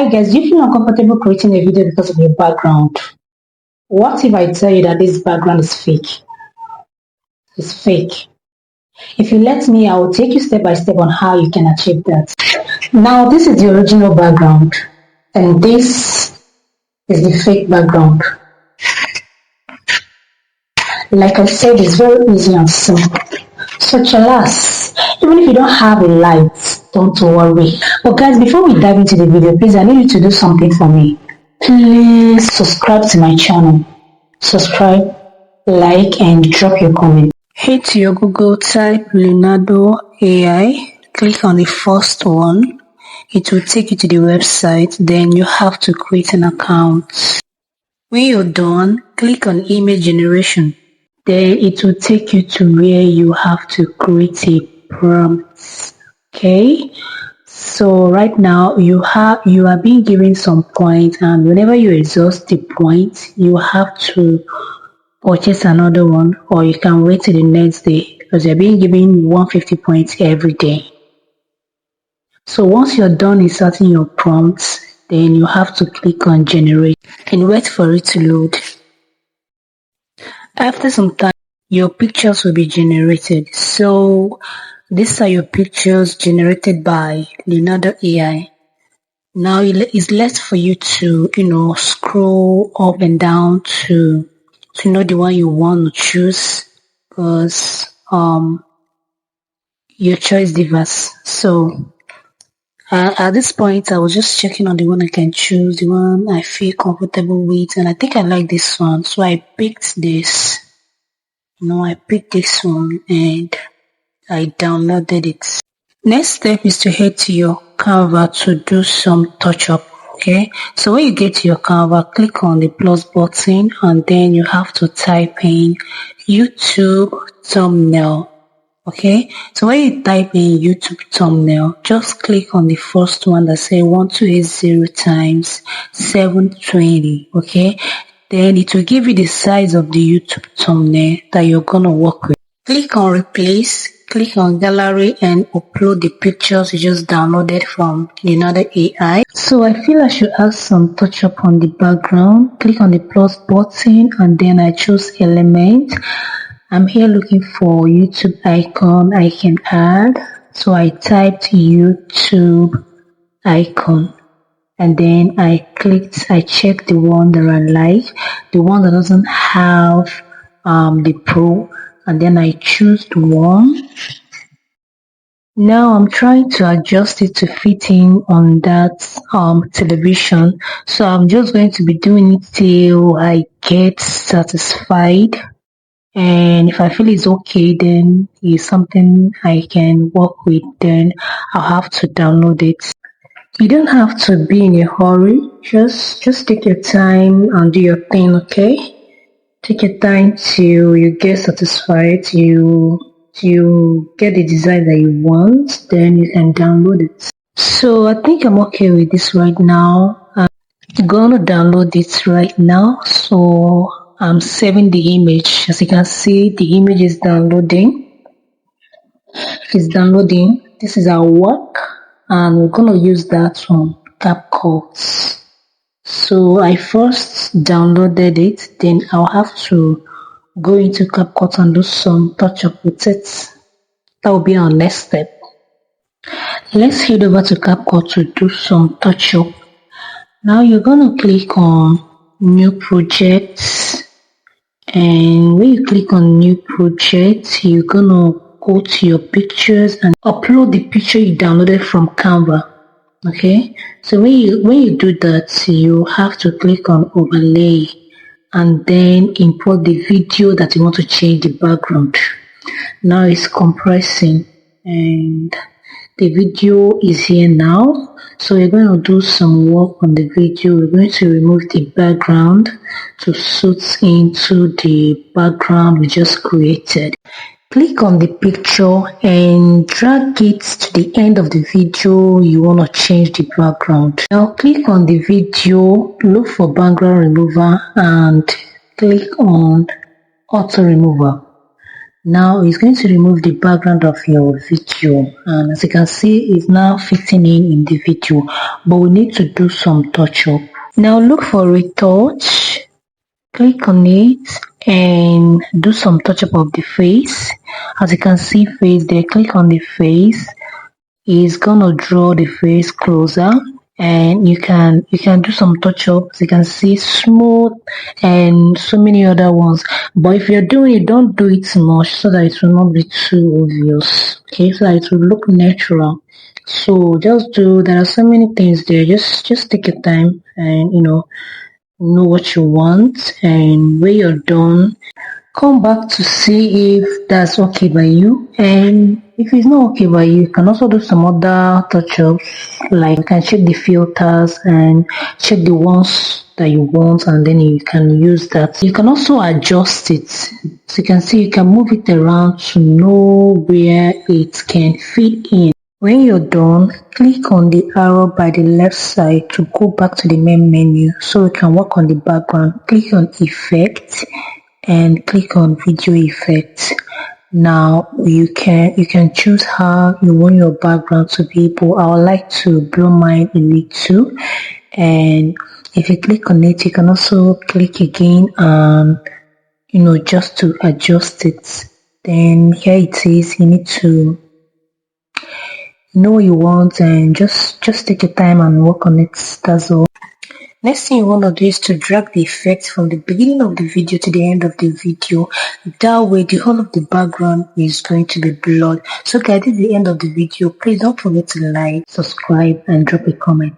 Hi guys, do you feel uncomfortable creating a video because of your background? What if I tell you that this background is fake? It's fake. If you let me, I will take you step by step on how you can achieve that. Now, this is the original background, and this is the fake background. Like I said, it's very easy and simple. So alas, even if you don't have a light, don't worry. But guys, before we dive into the video, please, I need you to do something for me. Please subscribe to my channel. Subscribe, like, and drop your comment. Head to your Google, type Leonardo AI, click on the first one. It will take you to the website, then you have to create an account. When you're done, click on image generation. Then it will take you to where you have to create a prompt. Okay, so right now you are being given some points, and whenever you exhaust the point, you have to purchase another one, or you can wait till the next day because you're being given 150 points every day. So once you're done inserting your prompts, then you have to click on generate and wait for it to load. After some time, your pictures will be generated. So these are your pictures generated by Leonardo AI. Now it's left for you to, scroll up and down to know the one you want to choose, because your choice differs. So at this point, I was just checking on the one I can choose, the one I feel comfortable with, and I think I like this one, so I picked this. I picked this one and I downloaded it. Next step is to head to your Canva to do some touch-up. Okay, so when you get to your Canva, click on the plus button, and then you have to type in YouTube thumbnail. Okay, so when you type in YouTube thumbnail, just click on the first one that says 1280 times 720. Okay, then it will give you the size of the YouTube thumbnail that you're gonna work with. Click on replace, click on gallery, and upload the pictures you just downloaded from Leonardo AI. So I feel I should add some touch up on the background. Click on the plus button, and then I choose element. I'm here looking for YouTube icon I can add. So I typed YouTube icon, and then I checked the one that I like, the one that doesn't have the pro, and then I choose the one. Now I'm trying to adjust it to fit in on that television. So I'm just going to be doing it till I get satisfied. And if I feel it's okay, then it's something I can work with, then I'll have to download it. You don't have to be in a hurry. Just take your time and do your thing, okay? Take your time till you get satisfied, you get the design that you want, then you can download it. So I think I'm okay with this right now. I'm gonna download it right now. So I'm saving the image. As you can see, the image is downloading. It's downloading. This is our work, and we're gonna use that on CapCut. So I first downloaded it, then I'll have to go into CapCut and do some touch up with it. That will be our next step. Let's head over to CapCut to do some touch up. Now you're gonna click on new projects, and when you click on new project, you're gonna go to your pictures and upload the picture you downloaded from Canva. Okay, so when you do that, you have to click on overlay and then import the video that you want to change the background. Now it's compressing and the video is here now. So we're going to do some work on the video. We're going to remove the background to suit into the background we just created. Click on the picture and drag it to the end of the video you want to change the background. Now click on the video, look for background remover and click on auto remover. Now it's going to remove the background of your video, and as you can see it's now fitting in the video, but we need to do some touch up. Now look for retouch, click on it and do some touch up of the face. As you can see face there, click on the face. It's gonna draw the face closer, and you can do some touch ups. You can see smooth and so many other ones, but if you're doing it, don't do it too much so that it will not be too obvious, okay, so that it will look natural. So just do, there are so many things there, just take your time and know what you want, and when you're done, come back to see if that's okay by you. And if it's not okay by you, you can also do some other touch-ups, like you can check the filters and check the ones that you want, and then you can use that. You can also adjust it, so you can see you can move it around to know where it can fit in. When you're done, click on the arrow by the left side to go back to the main menu so you can work on the background. Click on effect and click on video effect. Now you can choose how you want your background to be, but I would like to blow mine in it too. And if you click on it, you can also click again and just to adjust it. Then here it is. You need to know what you want and just take your time and work on it. That's all. Next thing you want to do is to drag the effect from the beginning of the video to the end of the video. That way the whole of the background is going to be blurred. So guys, this is the end of the video. Please don't forget to like, subscribe and drop a comment.